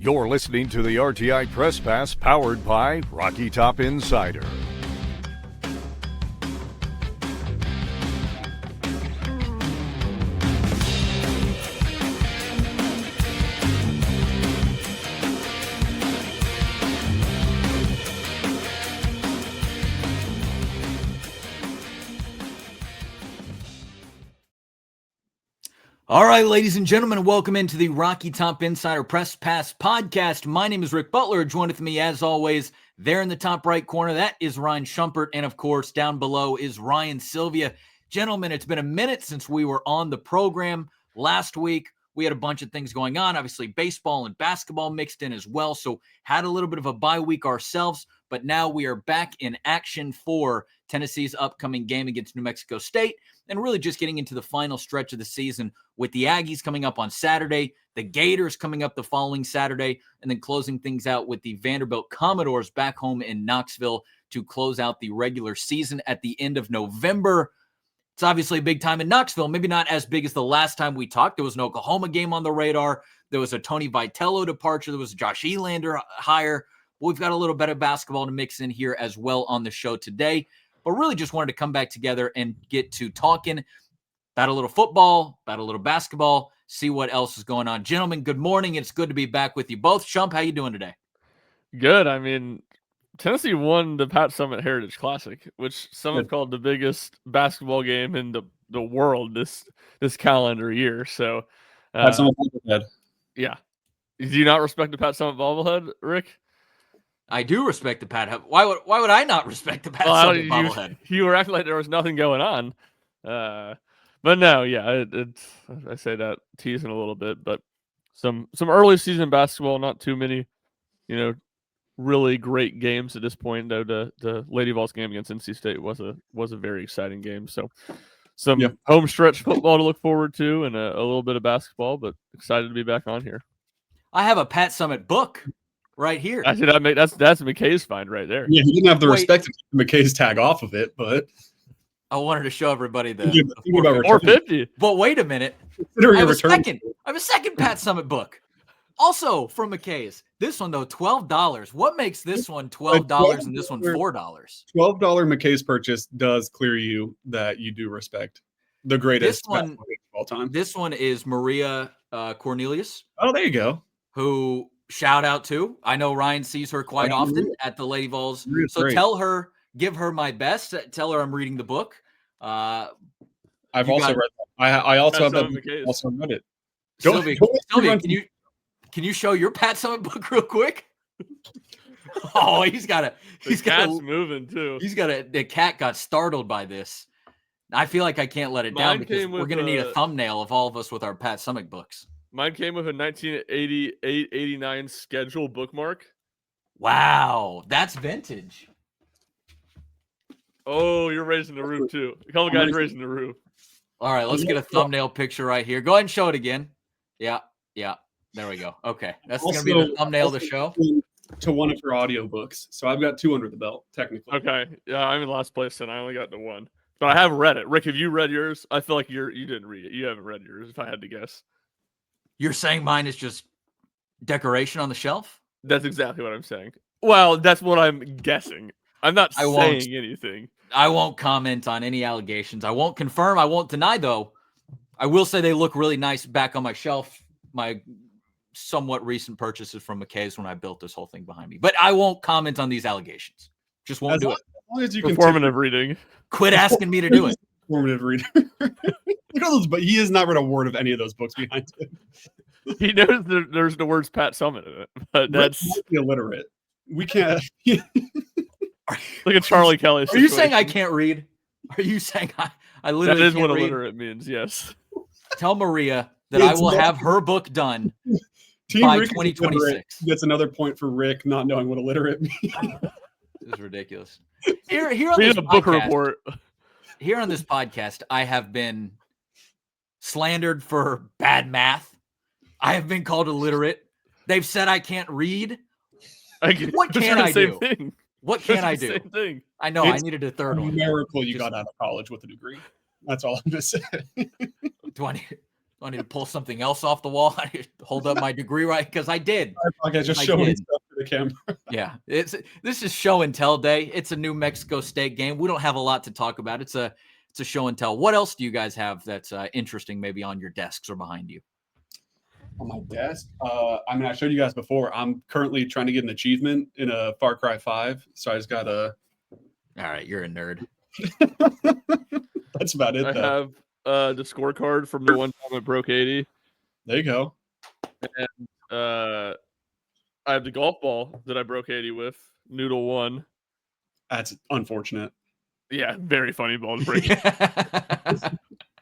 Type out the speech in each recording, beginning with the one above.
You're listening to the RTI Press Pass powered by Rocky Top Insider. All right, ladies and gentlemen, welcome into the Rocky Top Insider Press Pass podcast. My name is Rick Butler. Joined with me, as always, there in the top right corner, that is Ryan Schumpert. And, of course, down below is Ryan Sylvia. Gentlemen, it's been a minute since we were on the program. Last week, we had a bunch of things going on. Obviously, baseball and basketball mixed in as well. So had a little bit of a bye week ourselves. But now we are back in action for Tennessee's upcoming game against New Mexico State, and really just getting into the final stretch of the season with the Aggies coming up on Saturday, the Gators coming up the following Saturday, and then closing things out with the Vanderbilt Commodores back home in Knoxville to close out the regular season at the end of November. It's obviously a big time in Knoxville, maybe not as big as the last time we talked. There was an Oklahoma game on the radar. There was a Tony Vitello departure. There was a Josh Elander hire. We've got a little bit of basketball to mix in here as well on the show today. But really just wanted to come back together and get to talking about a little football, about a little basketball, see what else is going on. Gentlemen, good morning. It's good to be back with you both. Shump, how you doing today? Good. I mean, Tennessee won the Pat Summitt Heritage Classic, which some have called the biggest basketball game in the world this calendar year. So, Pat Summitt bobblehead. Yeah. Do you not respect the Pat Summitt bobblehead, Rick? I do respect the Pat. Why would I not respect the Pat Summitt bobblehead? You were acting like there was nothing going on. But no, yeah, I say that teasing a little bit, but some early season basketball, not too many, really great games at this point. Though the Lady Vols game against NC State was a very exciting game. So some home stretch football to look forward to, and a little bit of basketball, but excited to be back on here. I have a Pat Summitt book right here. That's McKay's find right there. Yeah, he didn't have the respect to take McKay's tag off of it, but I wanted to show everybody the 450. But wait a minute. I have a second Pat Summitt book. Also from McKay's. This one, though, $12. What makes this one $12 and this one $4? $12 McKay's purchase does clear you that you do respect the greatest of all time. This one is Maria Cornelius. Oh, there you go. Who, shout out to, I know Ryan sees her quite often at the Lady Vols. So great. Tell her, give her my best. Tell her I'm reading the book. I've also read that. I also have that book. Also read it. Sylvia, can you show your Pat Summitt book real quick? Oh, he's got moving too. The cat got startled by this. I feel like I can't let it down because we're going to need a thumbnail of all of us with our Pat Summitt books. Mine came with a 1988-89 schedule bookmark. Wow, that's vintage. Oh, you're raising the roof too. A couple guys raising the roof. All right, let's get a thumbnail picture right here. Go ahead and show it again. Yeah. There we go. Okay, that's going to be the thumbnail of the show. To one of her audiobooks. So I've got two under the belt, technically. Okay. Yeah, I'm in last place and I only got the one. But I have read it. Rick, have you read yours? I feel like you didn't read it. You haven't read yours, if I had to guess. You're saying mine is just decoration on the shelf? That's exactly what I'm saying. Well, that's what I'm guessing. I'm not saying anything. I won't comment on any allegations. I won't confirm. I won't deny, though. I will say they look really nice back on my shelf. My somewhat recent purchases from McKay's when I built this whole thing behind me. But I won't comment on these allegations. Just won't do it. As long as you Performative reading. Quit asking me to do it. Performative reading. But he has not read a word of any of those books behind him. He knows there's the words Pat Summitt in it. But that's illiterate. We can't. Like a Charlie Kelly situation. Are you saying I can't read? Are you saying I literally That is can't what read? illiterate means, yes. Tell Maria that I will have her book done by 2026. That's another point for Rick not knowing what illiterate means. This is ridiculous. Here on this book report. Here on this podcast, I have been slandered for bad math. I have been called illiterate. They've said I can't read. What can I do? What can I do? Same thing. I know. I needed a third one. Miracle you got out of college with a degree. That's all I'm just saying. I need to pull something else off the wall. I need to hold up my degree right because I did. Okay, just showing stuff to the camera. Yeah, this is show and tell day. It's a New Mexico State game. We don't have a lot to talk about. It's a show and tell. What else do you guys have that's interesting, maybe on your desks or behind you? On my desk, I showed you guys before. I'm currently trying to get an achievement in a Far Cry 5, so I just got a. All right, you're a nerd. That's about it. I have the scorecard from the one time I broke 80. There you go. And I have the golf ball that I broke 80 with. Noodle 1. That's unfortunate. Yeah, very funny ball to break.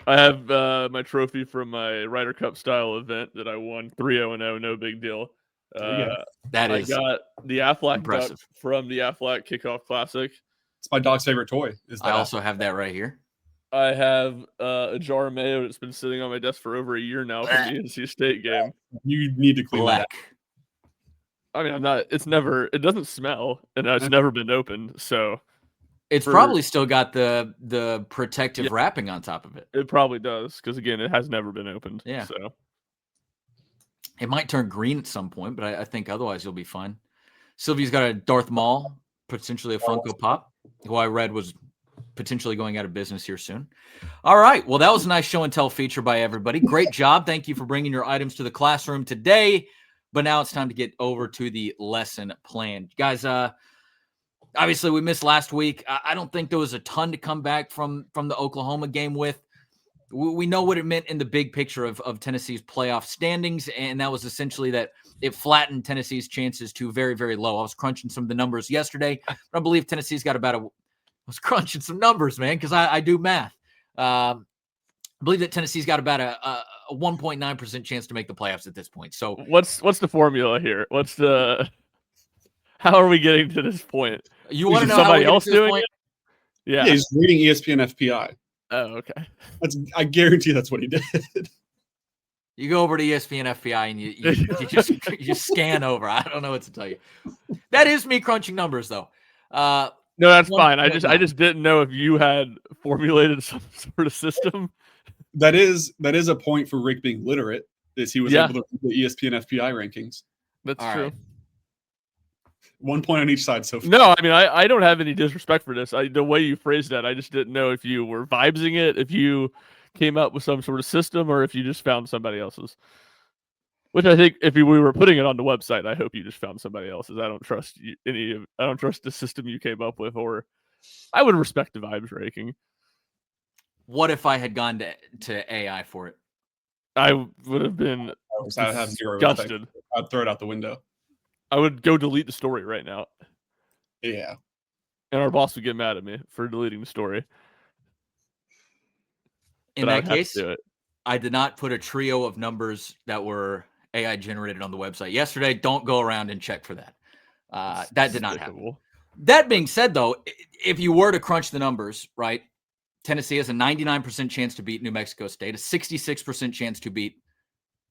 I have my trophy from my Ryder Cup style event that I won 3-0-0, no big deal. That is I got the Aflac impressive. duck from the Aflac Kickoff Classic. It's my dog's favorite toy. I also have that right here. I have a jar of mayo that's been sitting on my desk for over a year now from the NC State game. You need to clean that up. I mean, it doesn't smell, and it's never been opened, so. It's probably still got the protective wrapping on top of it. It probably does, because again, it has never been opened. Yeah. So it might turn green at some point, but I think otherwise you'll be fine. Sylvia's got a Darth Maul, potentially a Funko Pop, who I read was potentially going out of business here soon. All right. Well, that was a nice show and tell feature by everybody. Great job. Thank you for bringing your items to the classroom today. But now it's time to get over to the lesson plan. Guys, obviously, we missed last week. I don't think there was a ton to come back from the Oklahoma game with. We know what it meant in the big picture of Tennessee's playoff standings, and that was essentially that it flattened Tennessee's chances to very, very low. I was crunching some of the numbers yesterday, but I believe Tennessee's got I was crunching some numbers, man, because I do math. I believe that Tennessee's got about a 1.9% chance to make the playoffs at this point. So what's the formula here? How are we getting to this point? You want to know somebody how else doing it? Yeah, he's reading ESPN FPI. Oh, okay. I guarantee that's what he did. You go over to ESPN FPI and you just scan over. I don't know what to tell you. That is me crunching numbers, though. No, that's fine. I just didn't know if you had formulated some sort of system. That is a point for Rick being literate, is he was able to read the ESPN FPI rankings. That's true. Right. 1 point on each side so far. No, I mean, I don't have any disrespect for this. The way you phrased that, I just didn't know if you were vibesing it, if you came up with some sort of system, or if you just found somebody else's. Which I think, if we were putting it on the website, I hope you just found somebody else's. I don't trust I don't trust the system you came up with, or I would respect the vibes ranking. What if I had gone to AI for it? I would have been disgusted. I'd throw it out the window. I would go delete the story right now. Yeah. And our boss would get mad at me for deleting the story. In that case, I did not put a trio of numbers that were AI generated on the website yesterday. Don't go around and check for that. That did not happen. That being said, though, if you were to crunch the numbers, right, Tennessee has a 99% chance to beat New Mexico State, a 66% chance to beat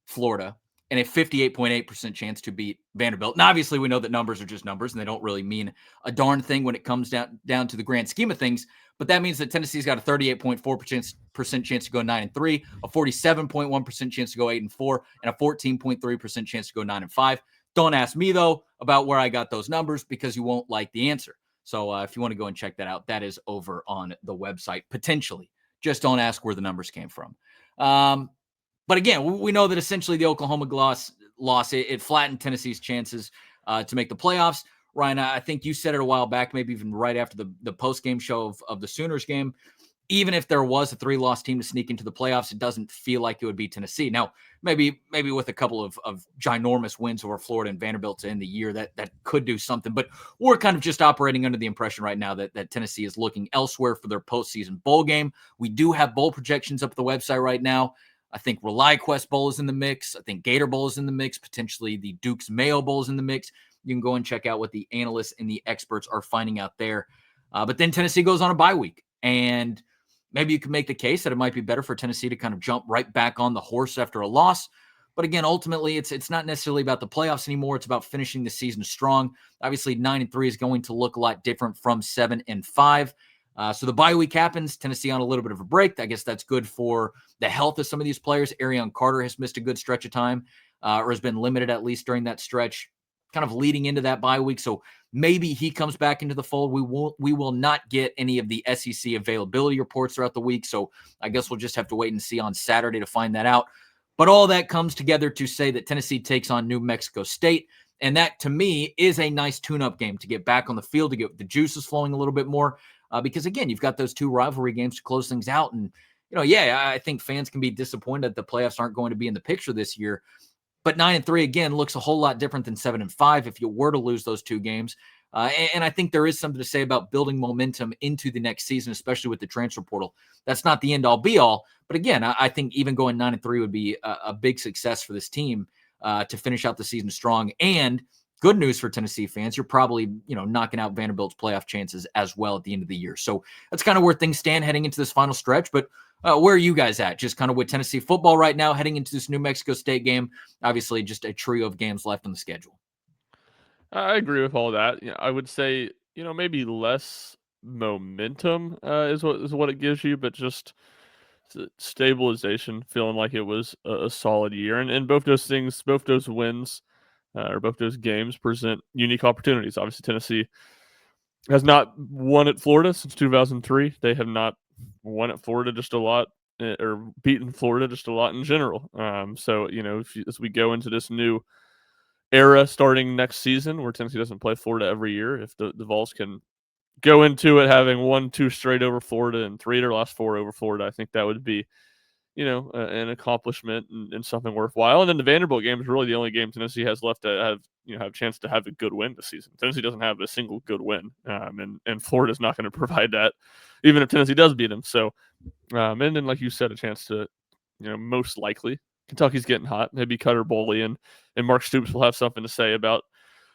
Florida, and a 58.8% chance to beat Vanderbilt. Now, obviously, we know that numbers are just numbers, and they don't really mean a darn thing when it comes down to the grand scheme of things. But that means that Tennessee's got a 38.4% chance to go 9-3, a 47.1% chance to go 8-4, and a 14.3% chance to go 9-5. Don't ask me, though, about where I got those numbers, because you won't like the answer. So if you want to go and check that out, that is over on the website, potentially. Just don't ask where the numbers came from. But again, we know that essentially the Oklahoma loss it flattened Tennessee's chances to make the playoffs. Ryan, I think you said it a while back, maybe even right after the post-game show of the Sooners game. Even if there was a 3-loss team to sneak into the playoffs, it doesn't feel like it would be Tennessee. Now, maybe with a couple of ginormous wins over Florida and Vanderbilt to end the year, that could do something. But we're kind of just operating under the impression right now that Tennessee is looking elsewhere for their postseason bowl game. We do have bowl projections up at the website right now. I think ReliQuest Bowl is in the mix. I think Gator Bowl is in the mix. Potentially the Duke's Mayo Bowl is in the mix. You can go and check out what the analysts and the experts are finding out there. But then Tennessee goes on a bye week. And maybe you can make the case that it might be better for Tennessee to kind of jump right back on the horse after a loss. But again, ultimately, it's not necessarily about the playoffs anymore. It's about finishing the season strong. Obviously, 9-3 is going to look a lot different from 7-5. So the bye week happens. Tennessee on a little bit of a break. I guess that's good for the health of some of these players. Arion Carter has missed a good stretch of time, or has been limited at least during that stretch, kind of leading into that bye week. So maybe he comes back into the fold. We will not get any of the SEC availability reports throughout the week. So I guess we'll just have to wait and see on Saturday to find that out. But all that comes together to say that Tennessee takes on New Mexico State. And that, to me, is a nice tune-up game to get back on the field, to get the juices flowing a little bit more. Because, again, you've got those two rivalry games to close things out. And, I think fans can be disappointed that the playoffs aren't going to be in the picture this year. But 9-3, again, looks a whole lot different than 7-5 if you were to lose those two games. And I think there is something to say about building momentum into the next season, especially with the transfer portal. That's not the end-all, be-all. But, again, I think even going 9-3 would be a big success for this team to finish out the season strong. And good news for Tennessee fans, you're probably, knocking out Vanderbilt's playoff chances as well at the end of the year. So that's kind of where things stand heading into this final stretch. But where are you guys at? Just kind of with Tennessee football right now, heading into this New Mexico State game. Obviously, just a trio of games left on the schedule. I agree with all that. I would say, maybe less momentum is what it gives you, but just stabilization, feeling like it was a solid year. And both those things, both those wins, or both those games present unique opportunities. Obviously, Tennessee has not won at Florida since 2003. They have not won at Florida just a lot, or beaten Florida just a lot in general. So, as we go into this new era starting next season where Tennessee doesn't play Florida every year, if the Vols can go into it having 1-2 straight over Florida and 3 of their last 4 over Florida, I think that would be an accomplishment and something worthwhile. And then the Vanderbilt game is really the only game Tennessee has left to have a chance to have a good win this season. Tennessee doesn't have a single good win, and Florida's not going to provide that, even if Tennessee does beat them. So, and then like you said, a chance to, most likely Kentucky's getting hot. Maybe Cutter Boley and Mark Stoops will have something to say about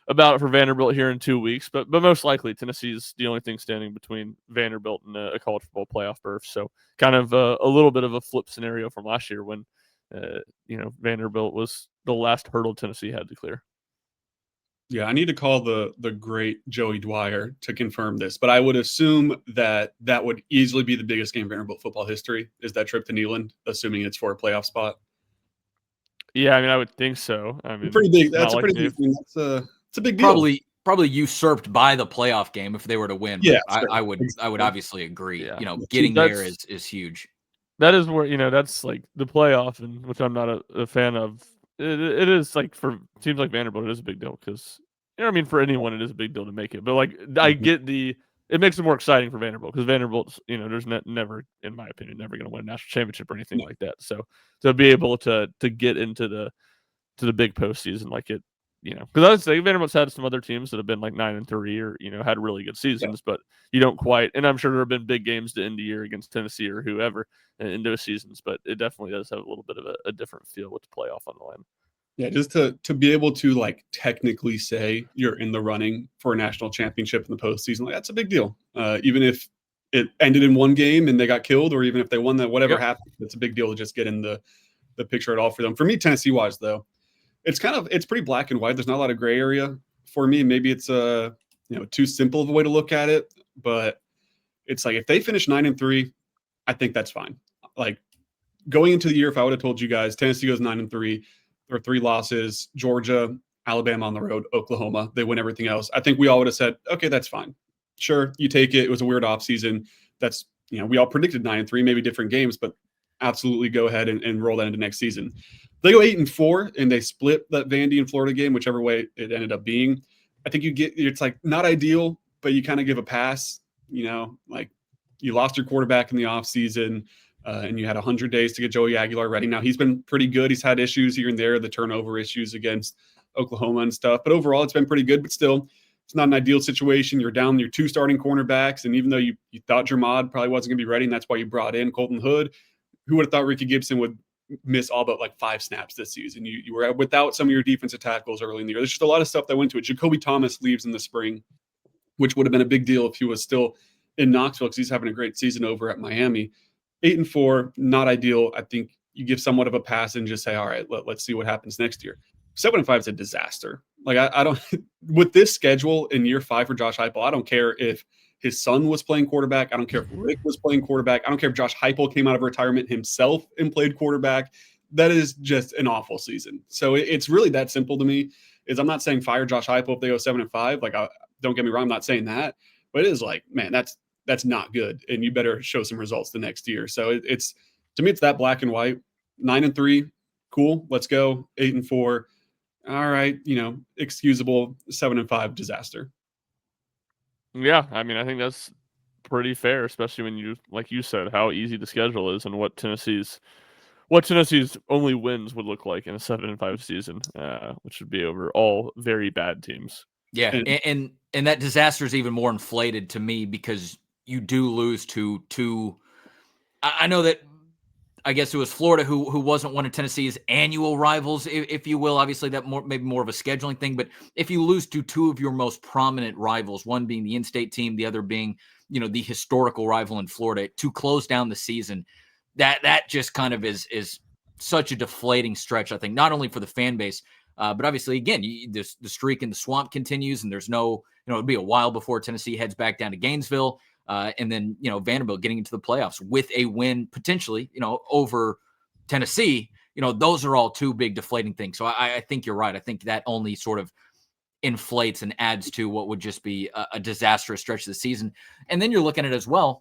it for Vanderbilt here in 2 weeks. But most likely Tennessee's the only thing standing between Vanderbilt and a college football playoff berth. So kind of a little bit of a flip scenario from last year when Vanderbilt was the last hurdle Tennessee had to clear. Yeah, I need to call the great Joey Dwyer to confirm this, but I would assume that would easily be the biggest game in Vanderbilt football history, is that trip to Neyland, assuming it's for a playoff spot. Yeah, I would think so. Pretty big. That's a pretty big thing. It's a big deal. Probably usurped by the playoff game if they were to win. Yeah, I would obviously agree. Yeah. Getting there is huge. That is where that's like the playoff, and which I'm not a fan of. It is like for teams like Vanderbilt, it is a big deal because for anyone it is a big deal to make it. But like I get it makes it more exciting for Vanderbilt because Vanderbilt's there's never, in my opinion, never going to win a national championship or anything like that. So to be able to get into the big postseason like it, because I would say Vanderbilt's had some other teams that have been like 9-3 or had really good seasons, but you don't quite. And I'm sure there have been big games to end the year against Tennessee or whoever in those seasons, but it definitely does have a little bit of a different feel with the playoff on the line. Yeah, just to be able to like technically say you're in the running for a national championship in the postseason, like that's a big deal. Even if it ended in one game and they got killed, or even if they won that, whatever happened, it's a big deal to just get in the picture at all for them. For me, Tennessee wise though, it's pretty black and white. There's not a lot of gray area for me. Maybe it's too simple of a way to look at it, but it's like if they finish 9-3, I think that's fine. Like going into the year, if I would have told you guys Tennessee goes 9-3, or 3 losses, Georgia, Alabama on the road, Oklahoma, they win everything else, I think we all would have said, okay, that's fine. Sure, you take it. It was a weird offseason. That's, we all predicted 9-3, maybe different games, but absolutely go ahead and roll that into next season. They go 8-4 and they split that Vandy and Florida game, whichever way it ended up being. I think it's like not ideal, but you kind of give a pass, like you lost your quarterback in the offseason. And you had 100 days to get Joey Aguilar ready. Now, he's been pretty good. He's had issues here and there, the turnover issues against Oklahoma and stuff. But overall, it's been pretty good. But still, it's not an ideal situation. You're down your 2 starting cornerbacks. And even though you thought Jermod probably wasn't going to be ready, and that's why you brought in Colton Hood, who would have thought Ricky Gibson would miss all but like 5 snaps this season? You were without some of your defensive tackles early in the year. There's just a lot of stuff that went to it. Jacoby Thomas leaves in the spring, which would have been a big deal if he was still in Knoxville because he's having a great season over at Miami. 8-4, not ideal. I think you give somewhat of a pass and just say, all right, let's see what happens next year. 7-5 is a disaster. Like I don't with this schedule in year 5 for Josh Heupel, I don't care if his son was playing quarterback. I don't care if Rick was playing quarterback. I don't care if Josh Heupel came out of retirement himself and played quarterback. That is just an awful season. So it's really that simple to me. I'm not saying fire Josh Heupel if they go 7-5. Like, don't get me wrong, I'm not saying that, but it is like, man, that's not good, and you better show some results the next year. So it's to me, it's that black and white. 9-3, cool, let's go. 8-4, all right, excusable. 7-5, disaster. Yeah, I mean, I think that's pretty fair, especially when you, like you said, how easy the schedule is and what Tennessee's only wins would look like in a 7-5 season, which would be over all very bad teams. Yeah, and that disaster is even more inflated to me because you do lose to two. I know that. I guess it was Florida who wasn't one of Tennessee's annual rivals, if you will. Obviously, that maybe more of a scheduling thing. But if you lose to two of your most prominent rivals, one being the in-state team, the other being the historical rival in Florida, to close down the season, that just kind of is such a deflating stretch. I think not only for the fan base, but obviously again, the streak in the swamp continues, and there's no it'll be a while before Tennessee heads back down to Gainesville. And then, Vanderbilt getting into the playoffs with a win potentially, over Tennessee, those are all two big deflating things. So I think you're right. I think that only sort of inflates and adds to what would just be a disastrous stretch of the season. And then you're looking at it as well.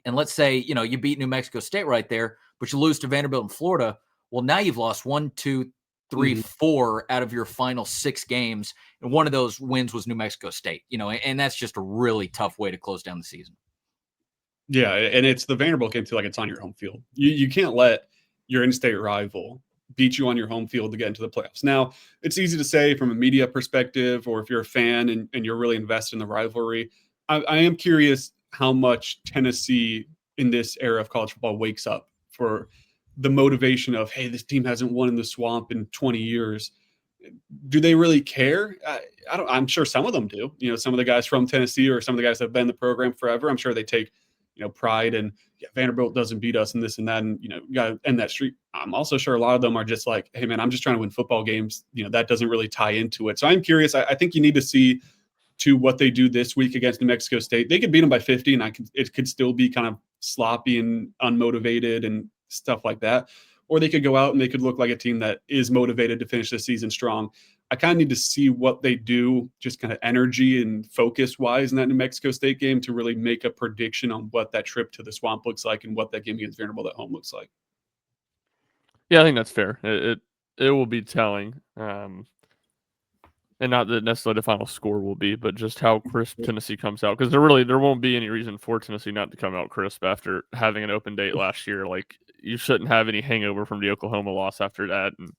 And let's say, you beat New Mexico State right there, but you lose to Vanderbilt in Florida. Well, now you've lost 1, 2, 3, 4 out of your final 6 games. And one of those wins was New Mexico State, and that's just a really tough way to close down the season. Yeah. And it's the Vanderbilt game too. Like, it's on your home field. You can't let your in-state rival beat you on your home field to get into the playoffs. Now, it's easy to say from a media perspective, or if you're a fan and you're really invested in the rivalry. I am curious how much Tennessee in this era of college football wakes up for the motivation of, hey, this team hasn't won in the swamp in 20 years. Do they really care? I'm sure some of them do. Some of the guys from Tennessee, or some of the guys that have been in the program forever, I'm sure they take, pride in, Vanderbilt doesn't beat us and this and that, and, got to end that streak. I'm also sure a lot of them are just like, hey man, I'm just trying to win football games. That doesn't really tie into it. So I'm curious. I think you need to see to what they do this week against New Mexico State. They could beat them by 50, and it could still be kind of sloppy and unmotivated and stuff like that. Or they could go out and they could look like a team that is motivated to finish the season strong. I kind of need to see what they do, just kind of energy and focus wise in that New Mexico State game, to really make a prediction on what that trip to the swamp looks like and what that game against Vanderbilt at home looks like. Yeah, I think that's fair. It will be telling. And not that necessarily the final score will be, but just how crisp Tennessee comes out. Because there won't be any reason for Tennessee not to come out crisp after having an open date last year. Like, you shouldn't have any hangover from the Oklahoma loss after that. And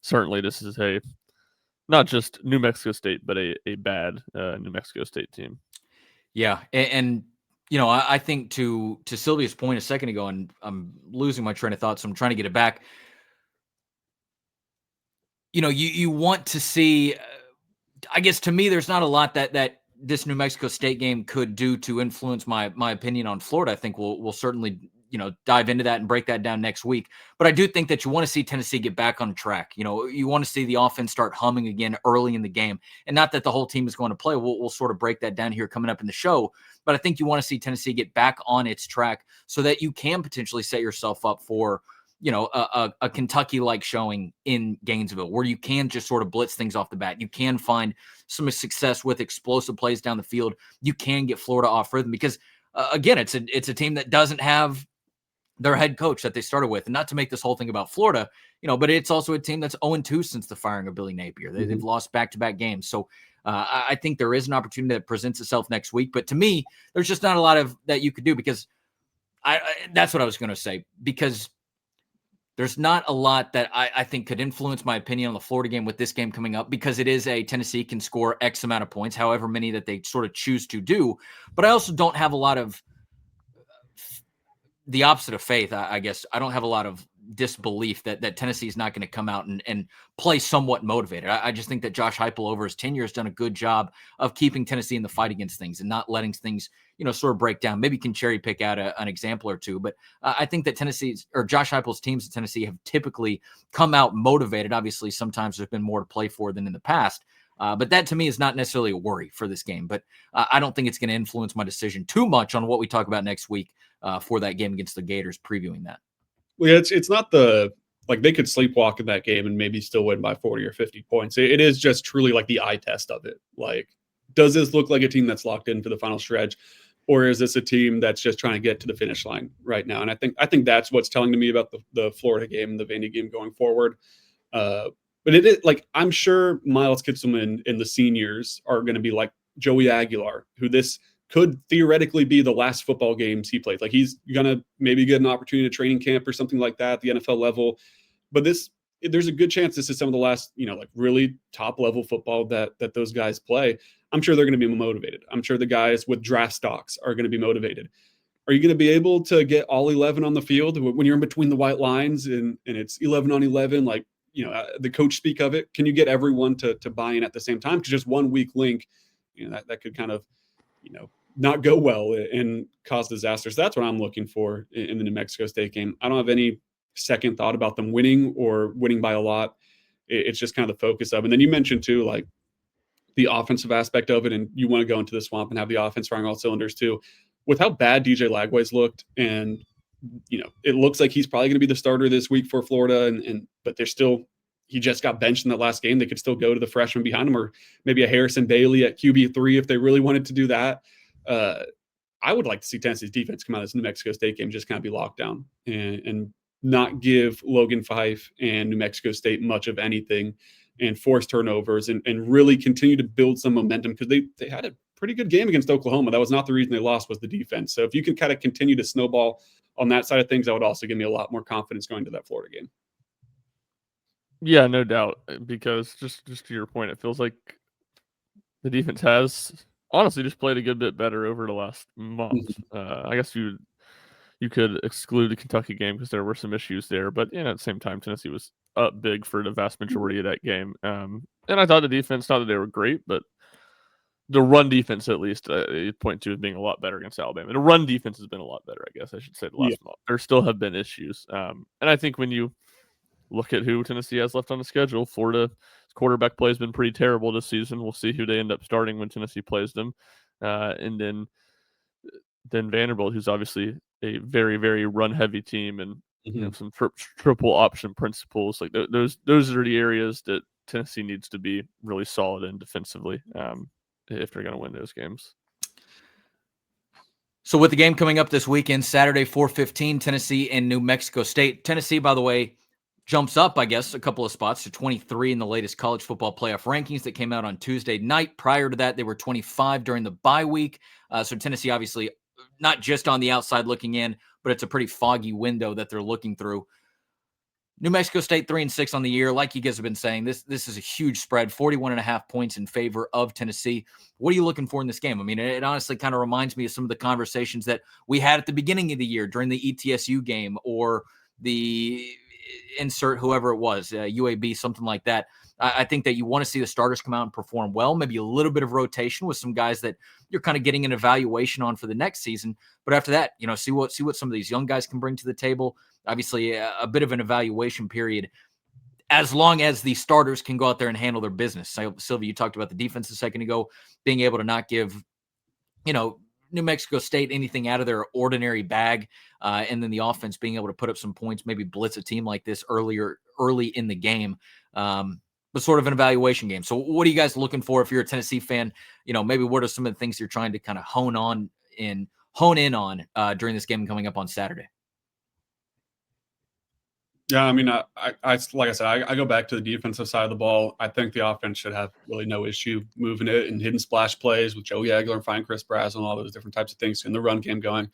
certainly this is not just New Mexico State, but a bad New Mexico State team. Yeah. And I think to Sylvia's point a second ago, and I'm losing my train of thought, so I'm trying to get it back. You want to see, I guess to me, there's not a lot that this New Mexico State game could do to influence my opinion on Florida. I think we'll certainly, dive into that and break that down next week. But I do think that you want to see Tennessee get back on track. You want to see the offense start humming again early in the game. And not that the whole team is going to play. We'll sort of break that down here coming up in the show. But I think you want to see Tennessee get back on its track so that you can potentially set yourself up for, a Kentucky-like showing in Gainesville, where you can just sort of blitz things off the bat. You can find some success with explosive plays down the field. You can get Florida off rhythm because, again, it's a team that doesn't have their head coach that they started with. And not to make this whole thing about Florida, but it's also a team that's 0-2 since the firing of Billy Napier. They've lost back-to-back games. So I think there is an opportunity that presents itself next week. But to me, there's just not a lot of that you could do because that's what I was going to say, because there's not a lot that I think could influence my opinion on the Florida game with this game coming up, because it is a Tennessee can score X amount of points, however many that they sort of choose to do. But I also don't have a lot of the opposite of faith, I guess. I don't have a lot of disbelief that Tennessee is not going to come out and play somewhat motivated. I just think that Josh Heupel over his tenure has done a good job of keeping Tennessee in the fight against things and not letting things, sort of break down. Maybe you can cherry pick out an example or two, but I think that Tennessee's or Josh Heupel's teams in Tennessee have typically come out motivated. Obviously, sometimes there's been more to play for than in the past. But that to me is not necessarily a worry for this game. But I don't think it's going to influence my decision too much on what we talk about next week for that game against the Gators, previewing that. Well, yeah, it's not the like they could sleepwalk in that game and maybe still win by 40 or 50 points. It is just truly like the eye test of it. Like, does this look like a team that's locked in for the final stretch, or is this a team that's just trying to get to the finish line right now? And I think that's what's telling to me about the Florida game and the Vandy game going forward. But it is like I'm sure Miles Kitselman and the seniors are going to be like Joey Aguilar, who this could theoretically be the last football games he played. Like he's gonna maybe get an opportunity to training camp or something like that at the NFL level. But there's a good chance this is some of the last, like really top level football that those guys play. I'm sure they're going to be motivated. I'm sure the guys with draft stocks are going to be motivated. Are you going to be able to get all 11 on the field when you're in between the white lines and it's 11 on 11? Like, the coach speak of it. Can you get everyone to buy in at the same time? Because just one weak link, that could kind of, not go well and cause disasters. That's what I'm looking for in the New Mexico State game. I don't have any second thought about them winning or winning by a lot. It's just kind of the focus of. And then you mentioned too, like the offensive aspect of it, and you want to go into the swamp and have the offense firing all cylinders too. With how bad DJ Lagway's looked, and it looks like he's probably going to be the starter this week for Florida, but they're still. He just got benched in that last game. They could still go to the freshman behind him, or maybe a Harrison Bailey at QB3 if they really wanted to do that. I would like to see Tennessee's defense come out of this New Mexico State game, just kind of be locked down and not give Logan Fife and New Mexico State much of anything and force turnovers and really continue to build some momentum, because they had a pretty good game against Oklahoma. That was not the reason they lost, was the defense. So if you can kind of continue to snowball on that side of things, that would also give me a lot more confidence going to that Florida game. Yeah, no doubt. Because just to your point, it feels like the defense has honestly just played a good bit better over the last month. I guess you could exclude the Kentucky game because there were some issues there, but at the same time, Tennessee was up big for the vast majority of that game. And I thought the defense, not that they were great, but the run defense, at least, you point to as being a lot better against Alabama. The run defense has been a lot better, I guess I should say, the last month. There still have been issues. And I think when you look at who Tennessee has left on the schedule, Florida's quarterback play has been pretty terrible this season. We'll see who they end up starting when Tennessee plays them. And then Vanderbilt, who's obviously a very, very run-heavy team, and some triple option principles. Like those are the areas that Tennessee needs to be really solid in defensively if they're going to win those games. So with the game coming up this weekend, Saturday, 4:15, Tennessee and New Mexico State. Tennessee, by the way, jumps up, I guess, a couple of spots to 23 in the latest college football playoff rankings that came out on Tuesday night. Prior to that, they were 25 during the bye week. So Tennessee, obviously, not just on the outside looking in, but it's a pretty foggy window that they're looking through. New Mexico State 3-6 on the year. Like you guys have been saying, this is a huge spread, 41.5 points in favor of Tennessee. What are you looking for in this game? I mean, it honestly kind of reminds me of some of the conversations that we had at the beginning of the year during the ETSU game, or the insert whoever it was, UAB, something like that. I think that you want to see the starters come out and perform well, maybe a little bit of rotation with some guys that you're kind of getting an evaluation on for the next season. But after that, see what some of these young guys can bring to the table. Obviously, a bit of an evaluation period, as long as the starters can go out there and handle their business. So, Sylvia, you talked about the defense a second ago, being able to not give, New Mexico State anything out of their ordinary bag, and then the offense being able to put up some points, maybe blitz a team like this early in the game. But sort of an evaluation game. So what are you guys looking for if you're a Tennessee fan? Maybe what are some of the things you're trying to kind of hone in on during this game coming up on Saturday? Yeah, I mean, I like I said, I go back to the defensive side of the ball. I think the offense should have really no issue moving it and hidden splash plays with Joey Aguilar and finding Chris Brazzell and all those different types of things in the run game going.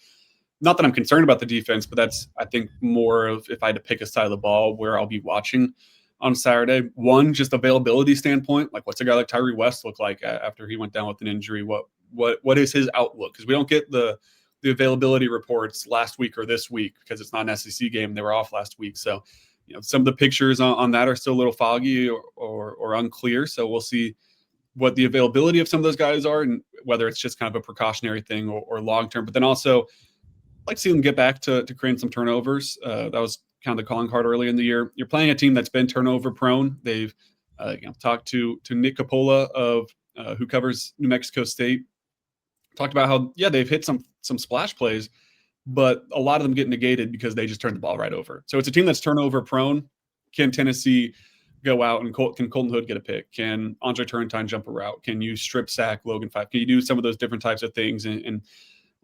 Not that I'm concerned about the defense, but that's, I think, more of if I had to pick a side of the ball where I'll be watching on Saturday. One, just availability standpoint, like what's a guy like Tyree West look like after he went down with an injury? What is his outlook? Because we don't get the availability reports last week or this week because it's not an SEC game. They were off last week. So, some of the pictures on that are still a little foggy or unclear. So we'll see what the availability of some of those guys are and whether it's just kind of a precautionary thing or long-term. But then also, I'd like to see them get back to creating some turnovers. That was kind of the calling card early in the year. You're playing a team that's been turnover prone. They've Talked to Nick Capola of who covers New Mexico State. Talked about how they've hit some splash plays, but a lot of them get negated because they just turn the ball right over. So it's a team that's turnover prone. Can Tennessee go out and can Colton Hood get a pick? Can Andre Turrentine jump a route? Can you strip sack Logan Fife? Can you do some of those different types of things? And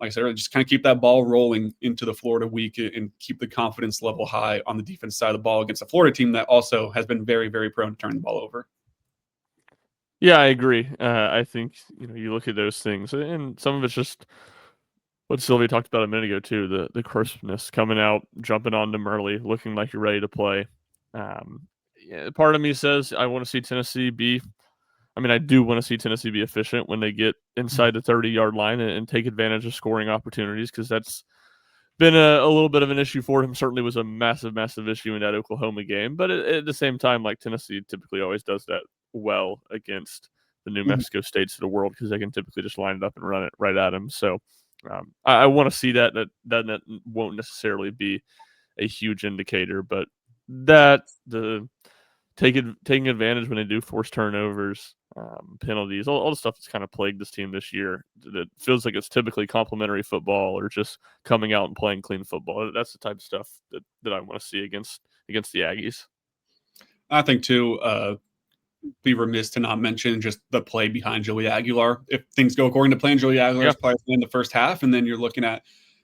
like I said earlier, just kind of keep that ball rolling into the Florida week and keep the confidence level high on the defense side of the ball against a Florida team that also has been very, very prone to turn the ball over. Yeah, I agree. I think, you look at those things, and some of it's just what Sylvia talked about a minute ago too, the crispness coming out, jumping on them early, looking like you're ready to play. Part of me says I want to see Tennessee I do want to see Tennessee be efficient when they get inside the 30-yard line and take advantage of scoring opportunities, because that's been a little bit of an issue for him. Certainly was a massive, massive issue in that Oklahoma game. But at the same time, like, Tennessee typically always does that well against the New Mexico States of the world, because they can typically just line it up and run it right at them. So I want to see that won't necessarily be a huge indicator, but that taking advantage when they do force turnovers, penalties, all the stuff that's kind of plagued this team this year, that feels like it's typically complimentary football or just coming out and playing clean football. That's the type of stuff that I want to see against the Aggies. I think too, be remiss to not mention just the play behind Joey Aguilar. If things go according to plan, Joey Aguilar's playing in the first half, and then you're looking at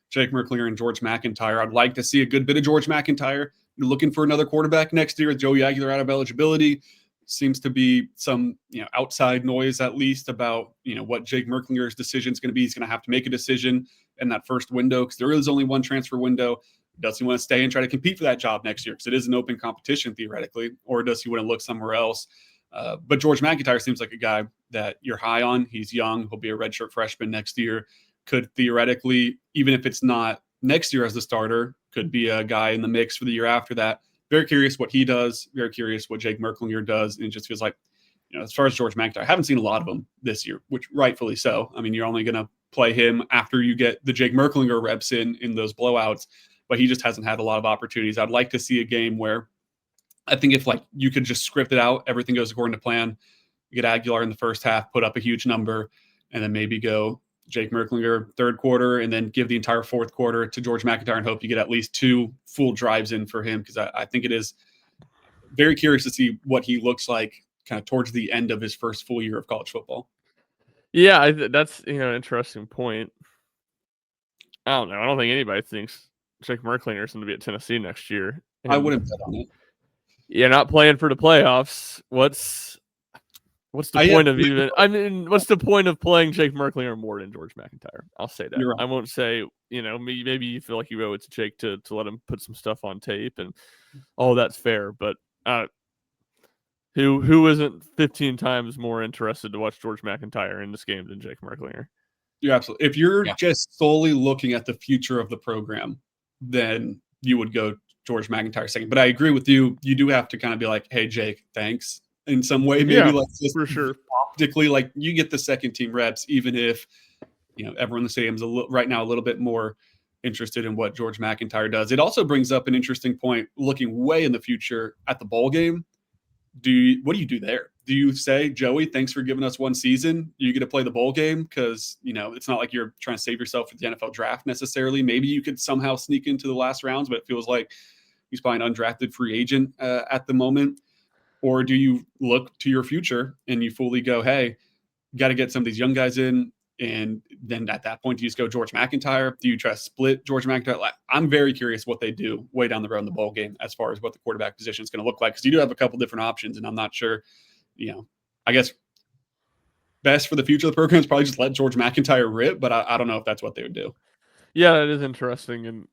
Jake Merklinger and George McIntyre. I'd like to see a good bit of George McIntyre. You're looking for another quarterback next year with Joey Aguilar out of eligibility. Seems to be some outside noise, at least, about what Jake Merklinger's decision is going to be. He's going to have to make a decision in that first window, because there is only one transfer window. Does he want to stay and try to compete for that job next year, because it is an open competition theoretically, or does he want to look somewhere else? But George McIntyre seems like a guy that you're high on. He's young. He'll be a redshirt freshman next year. Could theoretically, even if it's not next year as the starter, could be a guy in the mix for the year after that. Very curious what he does. Very curious what Jake Merklinger does. And it just feels like, as far as George McIntyre, I haven't seen a lot of him this year, which rightfully so. I mean, you're only going to play him after you get the Jake Merklinger reps in those blowouts, but he just hasn't had a lot of opportunities. I'd like to see a game where I think if you could just script it out, everything goes according to plan, you get Aguilar in the first half, put up a huge number, and then maybe go Jake Merklinger third quarter, and then give the entire fourth quarter to George McIntyre and hope you get at least 2 full drives in for him, because I think it is very curious to see what he looks like kind of towards the end of his first full year of college football. Yeah, that's an interesting point. I don't know. I don't think anybody thinks Jake Merklinger is going to be at Tennessee next year. And I wouldn't bet on it. Yeah, not playing for the playoffs. What's the point of even? I mean, what's the point of playing Jake Merklinger more than George McIntyre? I'll say that. Right. I won't say maybe you feel like you owe it to Jake to let him put some stuff on tape, and all that's fair. But who isn't 15 times more interested to watch George McIntyre in this game than Jake Merklinger? You're absolutely. If you're just solely looking at the future of the program, then you would go George McIntyre second. But I agree with you. You do have to kind of be like, hey, Jake, thanks in some way. Maybe let's just for sure. Optically, you get the second team reps, even if everyone in the stadium's right now a little bit more interested in what George McIntyre does. It also brings up an interesting point, looking way in the future at the bowl game. What do you do there? Do you say, Joey, thanks for giving us one season, you get to play the bowl game? Because it's not like you're trying to save yourself for the NFL draft necessarily. Maybe you could somehow sneak into the last rounds, but it feels like he's probably an undrafted free agent at the moment. Or do you look to your future and you fully go, hey, got to get some of these young guys in, and then at that point, do you just go George McIntyre? Do you try to split George McIntyre? I'm very curious what they do way down the road in the bowl game as far as what the quarterback position is going to look like, because you do have a couple different options, and I'm not sure. I guess best for the future of the program is probably just let George McIntyre rip, but I don't know if that's what they would do. Yeah, that is interesting, and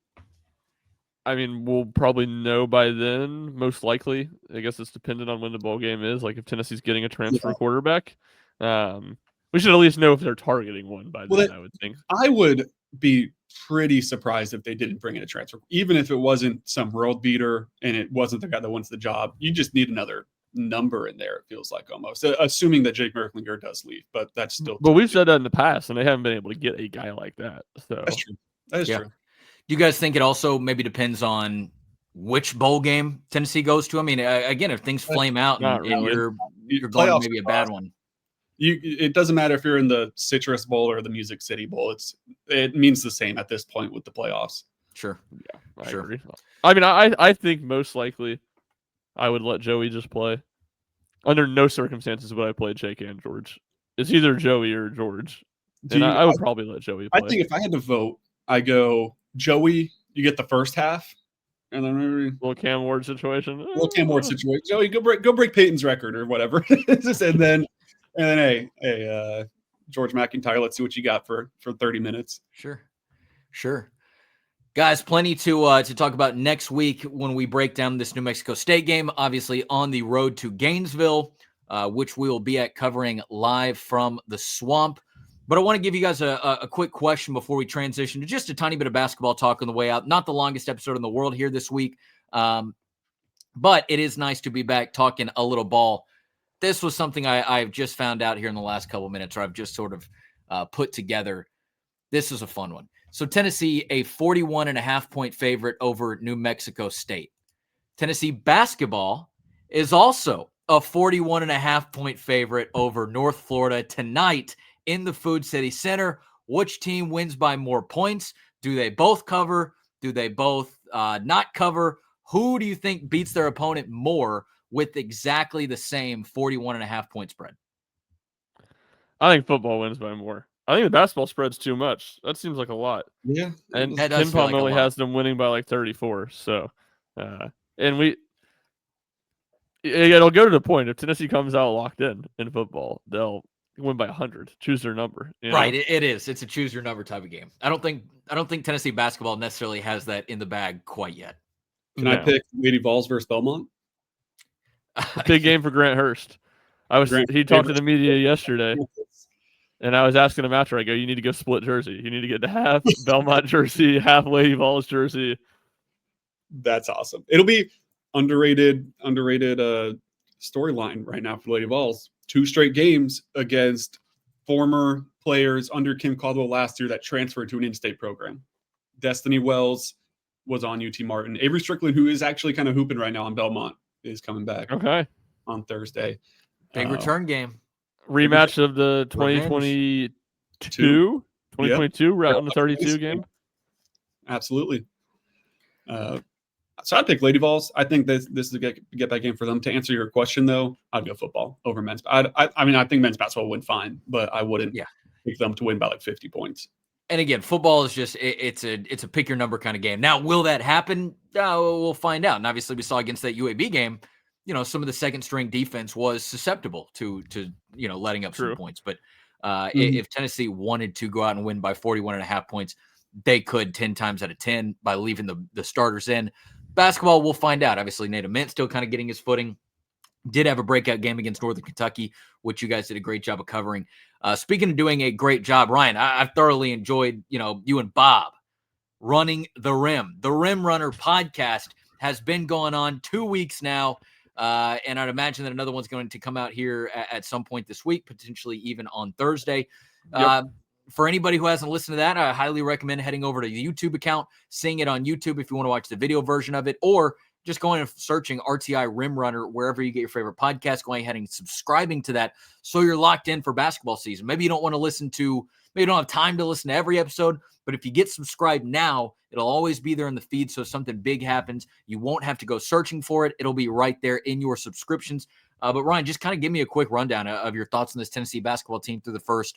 I mean, we'll probably know by then, most likely. I guess it's dependent on when the bowl game is. Like, if Tennessee's getting a transfer quarterback, we should at least know if they're targeting one by then, I would think. I would be pretty surprised if they didn't bring in a transfer, even if it wasn't some world beater and it wasn't the guy that wants the job. You just need another number in there, it feels like, almost, assuming that Jake Merklinger does leave, but that's still. But we've said that in the past, and they haven't been able to get a guy like that. So that's true. That is true. Do you guys think it also maybe depends on which bowl game Tennessee goes to? I mean, again, if things flame out Not and really. you're going to Playoffs maybe a are bad awesome. one. It doesn't matter if you're in the Citrus Bowl or the Music City Bowl. It means the same at this point with the playoffs. Sure. Yeah, I Sure. agree. I mean, I think most likely I would let Joey just play. Under no circumstances would I play Jake and George. It's either Joey or George. And I would probably let Joey play. I think if I had to vote, I go Joey, you get the first half, and then Little Cam Ward situation. little Cam Ward situation. Joey, go break Peyton's record or whatever. and then hey, George McIntyre, let's see what you got for 30 minutes. Sure. Guys, plenty to talk about next week when we break down this New Mexico State game, obviously on the road to Gainesville, which we will be at covering live from the Swamp. But I want to give you guys a quick question before we transition to just a tiny bit of basketball talk on the way out. Not the longest episode in the world here this week, but it is nice to be back talking a little ball. This was something I've just found out here in the last couple of minutes, or I've just sort of put together. This is a fun one. So Tennessee, a 41.5-point favorite over New Mexico State. Tennessee basketball is also a 41.5-point favorite over North Florida tonight in the Food City Center. Which team wins by more points? Do they both cover? Do they both not cover? Who do you think beats their opponent more with exactly the same 41.5-point spread? I think football wins by more. I think the basketball spread's too much. That seems like a lot. Yeah. And That does Tim feel Palm like a only lot. has them winning by like 34. So, and it'll go to the point. If Tennessee comes out locked in football, they'll win by 100. Choose their number. Right. It is. It's a choose your number type of game. I don't think Tennessee basketball necessarily has that in the bag quite yet. Can I pick Lady Vols versus Belmont? Big game for Grant Hurst. He talked to the media yesterday. And I was asking him after, I go, you need to go split jersey. You need to get the half Belmont jersey, half Lady Vols jersey. That's awesome. It'll be underrated storyline right now for Lady Vols. 2 straight games against former players under Kim Caldwell last year that transferred to an in-state program. Destiny Wells was on UT Martin. Avery Strickland, who is actually kind of hooping right now on Belmont, is coming back on Thursday. Big return game. Rematch of the 2022 right on the 32 game. Absolutely. So I'd pick Lady Vols. I think this is a get back game for them. To answer your question, though, I'd go football over men's. I think men's basketball would win fine, but I wouldn't pick them to win by like 50 points. And again, football is just it's a pick your number kind of game. Now, will that happen? We'll find out. And obviously, we saw against that UAB game, some of the second string defense was susceptible to letting up some points. But if Tennessee wanted to go out and win by 41.5 points, they could 10 times out of 10 by leaving the starters in. Basketball, we'll find out. Obviously, Nate Ament still kind of getting his footing. Did have a breakout game against Northern Kentucky, which you guys did a great job of covering. Speaking of doing a great job, Ryan, I've thoroughly enjoyed, you and Bob running the Rim. The Rim Runner podcast has been going on 2 weeks now. And I'd imagine that another one's going to come out here at some point this week, potentially even on Thursday. Yep. For anybody who hasn't listened to that, I highly recommend heading over to the YouTube account, seeing it on YouTube if you want to watch the video version of it, or just going and searching RTI Rim Runner wherever you get your favorite podcast, going ahead and subscribing to that so you're locked in for basketball season. Maybe you don't want to maybe you don't have time to listen to every episode, but if you get subscribed now, it'll always be there in the feed. So if something big happens, you won't have to go searching for it. It'll be right there in your subscriptions. But Ryan, just kind of give me a quick rundown of your thoughts on this Tennessee basketball team through the first,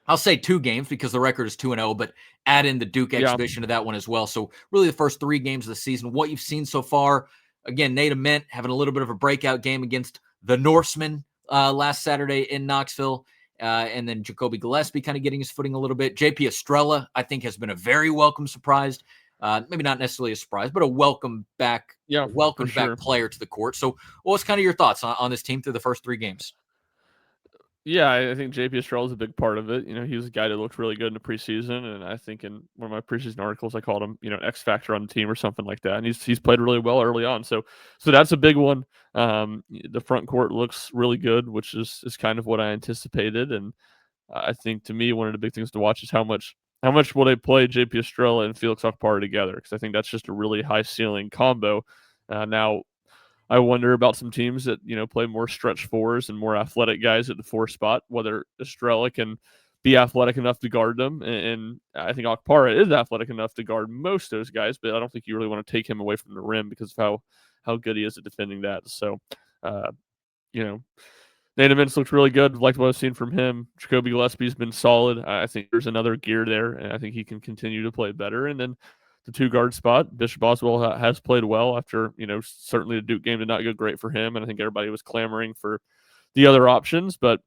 I'll say 2 games because the record is 2-0, but add in the Duke exhibition to that one as well. So really the first 3 games of the season, what you've seen so far. Again, Nate Ament having a little bit of a breakout game against the Norsemen last Saturday in Knoxville. And then Jacoby Gillespie kind of getting his footing a little bit. JP Estrella, I think, has been a very welcome surprise. Maybe not necessarily a surprise, but a welcome back player to the court. So what's kind of your thoughts on this team through the first 3 games? Yeah, I think JP Estrella is a big part of it. He was a guy that looked really good in the preseason, and I think in one of my preseason articles, I called him, an X factor on the team or something like that. And he's played really well early on, so that's a big one. The front court looks really good, which is kind of what I anticipated, and I think to me one of the big things to watch is how much how much will they play JP Estrella and Felix Okpara together? Because I think that's just a really high ceiling combo. Now, I wonder about some teams that, play more stretch fours and more athletic guys at the 4 spot, whether Estrella can be athletic enough to guard them. And I think Okpara is athletic enough to guard most of those guys, but I don't think you really want to take him away from the rim because of how good he is at defending that. So, you know, Nate Mintz looked really good. Liked what I've seen from him. Jacoby Gillespie's been solid. I think there's another gear there, and I think he can continue to play better. And then the 2 guard spot, Bishop Oswald has played well after, certainly the Duke game did not go great for him, and I think everybody was clamoring for the other options, but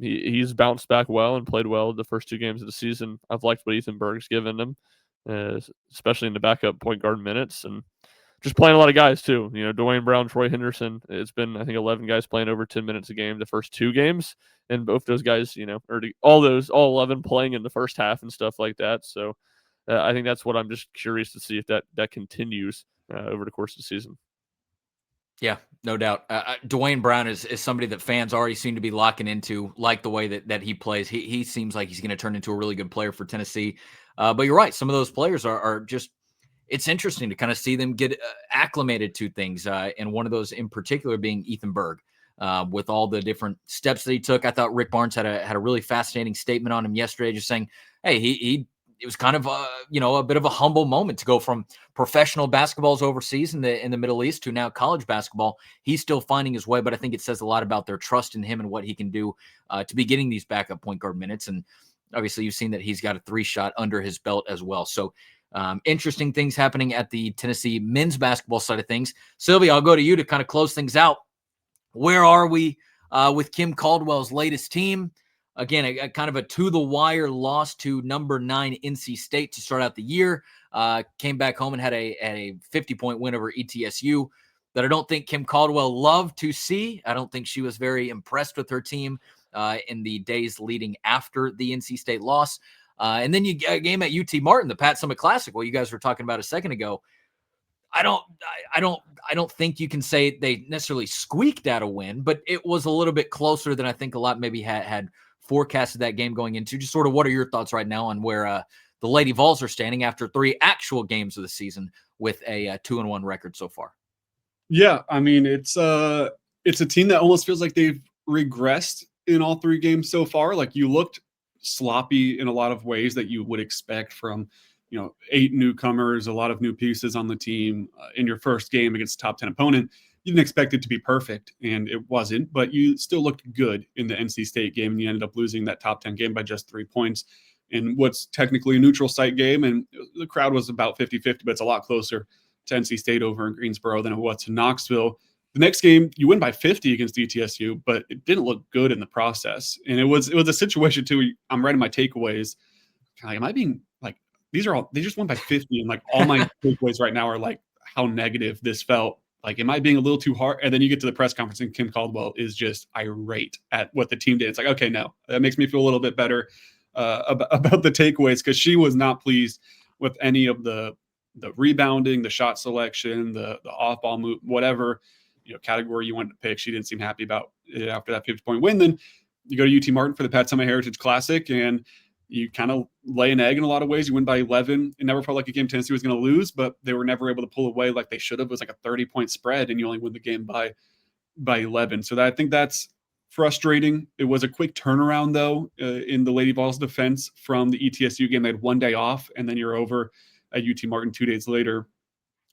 he's bounced back well and played well the first 2 games of the season. I've liked what Ethan Berg's given him, especially in the backup point guard minutes, and just playing a lot of guys too. Dwayne Brown, Troy Henderson. It's been, I think, 11 guys playing over 10 minutes a game the first 2 games, and both those guys, all 11 playing in the first half and stuff like that. So I think that's what I'm just curious to see if that continues over the course of the season. Yeah, no doubt. Dwayne Brown is somebody that fans already seem to be locking into, like the way that he plays. He seems like he's going to turn into a really good player for Tennessee. But you're right. Some of those players are just, it's interesting to kind of see them get acclimated to things. And one of those in particular being Ethan Berg. With all the different steps that he took, I thought Rick Barnes had a really fascinating statement on him yesterday, just saying, hey, it was kind of a bit of a humble moment to go from professional basketballs overseas in the Middle East to now college basketball. He's still finding his way, but I think it says a lot about their trust in him and what he can do to be getting these backup point guard minutes. And obviously you've seen that he's got a 3-shot under his belt as well. So interesting things happening at the Tennessee men's basketball side of things. Sylvia, I'll go to you to kind of close things out. Where are we with Kim Caldwell's latest team? Again, a kind of a to-the-wire loss to number 9 NC State to start out the year. Came back home and had a 50-point win over ETSU that I don't think Kim Caldwell loved to see. I don't think she was very impressed with her team in the days leading after the NC State loss. And then you get a game at UT Martin, the Pat Summitt Classic, what you guys were talking about a second ago. I don't think you can say they necessarily squeaked out a win, but it was a little bit closer than I think a lot maybe had forecasted that game going into. Just sort of what are your thoughts right now on where the Lady Vols are standing after 3 actual games of the season with a 2-1 record so far? Yeah, I mean, it's a team that almost feels like they've regressed in all 3 games so far. Like, you looked sloppy in a lot of ways that you would expect from 8 newcomers, a lot of new pieces on the team in your first game against a top 10 opponent. You didn't expect it to be perfect, and it wasn't, but you still looked good in the NC State game, and you ended up losing that top 10 game by just 3 points in what's technically a neutral site game, and the crowd was about 50-50, but it's a lot closer to NC State over in Greensboro than it was to Knoxville. The next game, you win by 50 against ETSU, but it didn't look good in the process, and it was a situation, too. I'm writing my takeaways. Am I being, they just won by 50, and all my takeaways right now are how negative this felt. Am I being a little too hard? And then you get to the press conference and Kim Caldwell is just irate at what the team did. It's okay, no, that makes me feel a little bit better about the takeaways, because she was not pleased with any of the rebounding, the shot selection, the off-ball move, whatever category you wanted to pick. She didn't seem happy about it after that 50-point win. Then you go to UT Martin for the Pat Summitt Heritage Classic, and you kind of lay an egg in a lot of ways. You win by 11. It never felt like a game Tennessee was going to lose, but they were never able to pull away like they should have. It was like a 30-point spread, and you only win the game by 11. So I think that's frustrating. It was a quick turnaround, though, in the Lady Vols' defense from the ETSU game. They had 1 day off, and then you're over at UT Martin 2 days later.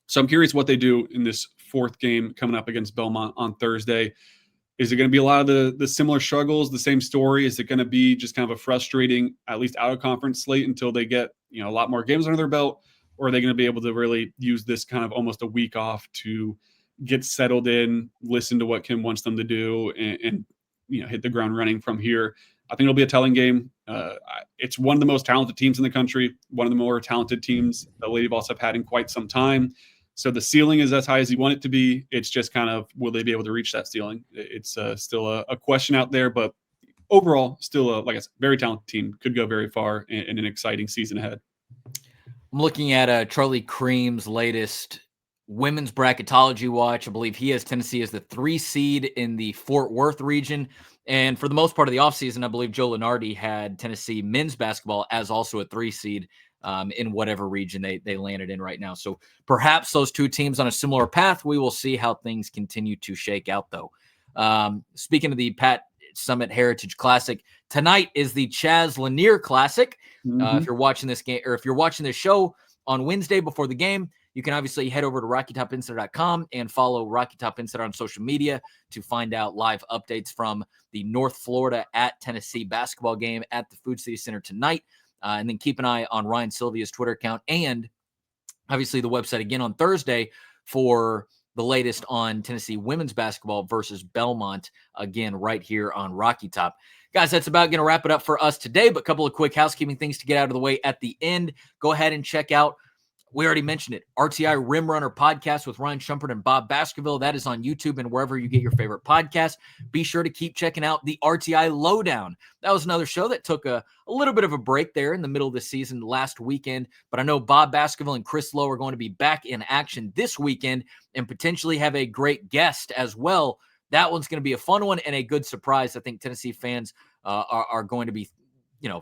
So I'm curious what they do in this 4th game coming up against Belmont on Thursday. Is it going to be a lot of the similar struggles, the same story? Is it going to be just kind of a frustrating, at least out-of-conference slate until they get a lot more games under their belt? Or are they going to be able to really use this kind of almost a week off to get settled in, listen to what Kim wants them to do, and hit the ground running from here? I think it'll be a telling game. It's one of the most talented teams in the country, one of the more talented teams the Lady Vols have had in quite some time. So the ceiling is as high as you want it to be. It's just kind of, will they be able to reach that ceiling? It's still a question out there, but overall, still like I said, very talented team. Could go very far in an exciting season ahead. I'm looking at Charlie Cream's latest women's bracketology watch. I believe he has Tennessee as the 3 seed in the Fort Worth region. And for the most part of the offseason, I believe Joe Lunardi had Tennessee men's basketball as also a 3 seed in whatever region they landed in right now. So perhaps those two teams on a similar path. We will see how things continue to shake out, though. Speaking of the Pat Summit Heritage Classic, tonight is the Chaz Lanier Classic. If you're watching this game, or if you're watching this show on Wednesday before the game, you can obviously head over to RockyTopInsider.com and follow Rocky Top Insider on social media to find out live updates from the North Florida at Tennessee basketball game at the Food City Center tonight. And then keep an eye on Ryan Sylvia's Twitter account and obviously the website again on Thursday for the latest on Tennessee women's basketball versus Belmont, again, right here on Rocky Top. Guys, that's about going to wrap it up for us today, but a couple of quick housekeeping things to get out of the way at the end. Go ahead and check out, we already mentioned it, RTI Rim Runner podcast with Ryan Shumpert and Bob Baskerville. That is on YouTube and wherever you get your favorite podcast. Be sure to keep checking out the RTI Lowdown. That was another show that took a little bit of a break there in the middle of the season last weekend, but I know Bob Baskerville and Chris Lowe are going to be back in action this weekend and potentially have a great guest as well. That one's going to be a fun one and a good surprise. I think Tennessee fans are going to be,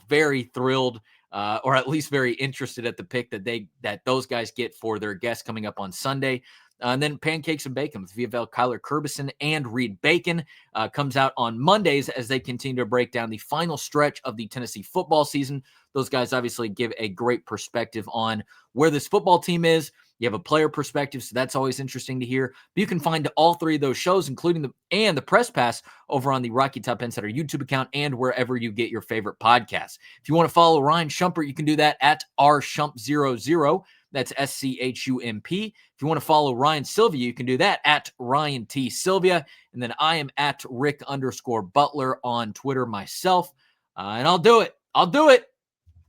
very thrilled or at least very interested at the pick that those guys get for their guests coming up on Sunday. And then Pancakes and Bacon with VFL Kyler Kerbyson and Reed Bacon comes out on Mondays as they continue to break down the final stretch of the Tennessee football season. Those guys obviously give a great perspective on where this football team is. You have a player perspective, so that's always interesting to hear. But you can find all 3 of those shows, including the Press Pass, over on the Rocky Top Insider YouTube account and wherever you get your favorite podcasts. If you want to follow Ryan Shumpert, you can do that at rshump00. That's SCHUMP. If you want to follow Ryan Sylvia, you can do that at Ryan T. Sylvia. And then I am at Rick_Butler on Twitter myself. And I'll do it.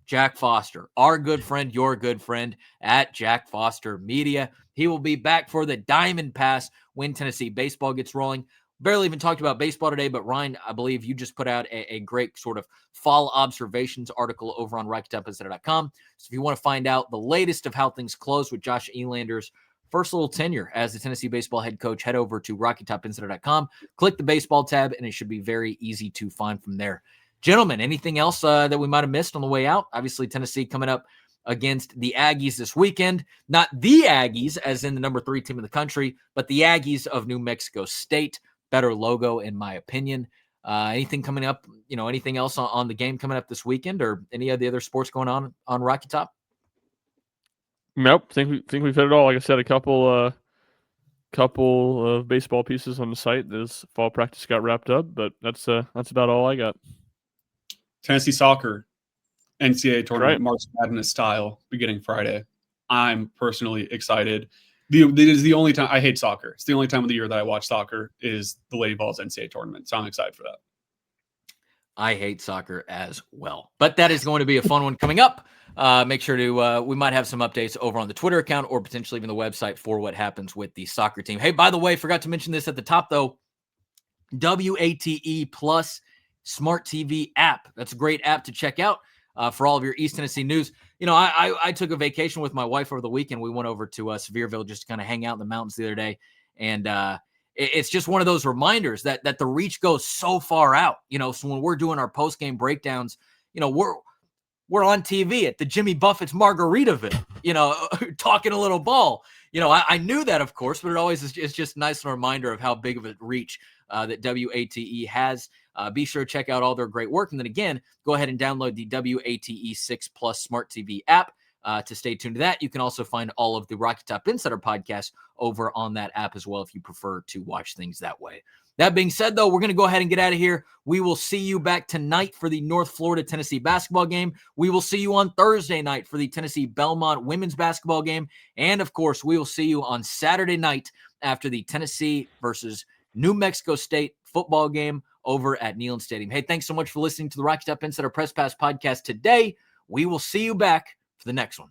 Jack Foster, our good friend, your good friend at Jack Foster Media. He will be back for the Diamond Pass when Tennessee baseball gets rolling. Barely even talked about baseball today, but Ryan, I believe you just put out a great sort of fall observations article over on RockyTopInsider.com. So if you want to find out the latest of how things close with Josh Elander's first little tenure as the Tennessee baseball head coach, head over to RockyTopInsider.com, click the baseball tab, and it should be very easy to find from there. Gentlemen, anything else that we might have missed on the way out? Obviously, Tennessee coming up against the Aggies this weekend. Not the Aggies, as in the number 3 team in the country, but the Aggies of New Mexico State. Better logo, in my opinion. Anything coming up, anything else on the game coming up this weekend or any of the other sports going on Rocky Top? Nope. Think we've hit it all. Like I said, a couple of baseball pieces on the site. This fall practice got wrapped up, but that's about all I got. Tennessee soccer, NCAA tournament, Right. March Madness style, beginning Friday. I'm personally excited. It is the only time I hate soccer. It's the only time of the year that I watch soccer is the Lady Vols NCAA tournament. So I'm excited for that. I hate soccer as well, but that is going to be a fun one coming up. Make sure to, we might have some updates over on the Twitter account or potentially even the website for what happens with the soccer team. Hey, by the way, forgot to mention this at the top though, WATE Plus Smart TV app. That's a great app to check out for all of your East Tennessee news. I took a vacation with my wife over the weekend. We went over to Sevierville just to kind of hang out in the mountains the other day. And it's just one of those reminders that the reach goes so far out. So when we're doing our post-game breakdowns, we're on TV at the Jimmy Buffett's Margaritaville, talking a little ball. I knew that, of course, but it always is just nice and a reminder of how big of a reach that WATE has. Be sure to check out all their great work. And then again, go ahead and download the WATE 6 Plus Smart TV app to stay tuned to that. You can also find all of the Rocky Top Insider podcasts over on that app as well if you prefer to watch things that way. That being said, though, we're going to go ahead and get out of here. We will see you back tonight for the North Florida-Tennessee basketball game. We will see you on Thursday night for the Tennessee-Belmont women's basketball game. And, of course, we will see you on Saturday night after the Tennessee versus New Mexico State football game over at Neyland Stadium. Hey, thanks so much for listening to the Rocky Top Insider Press Pass podcast today. We will see you back for the next one.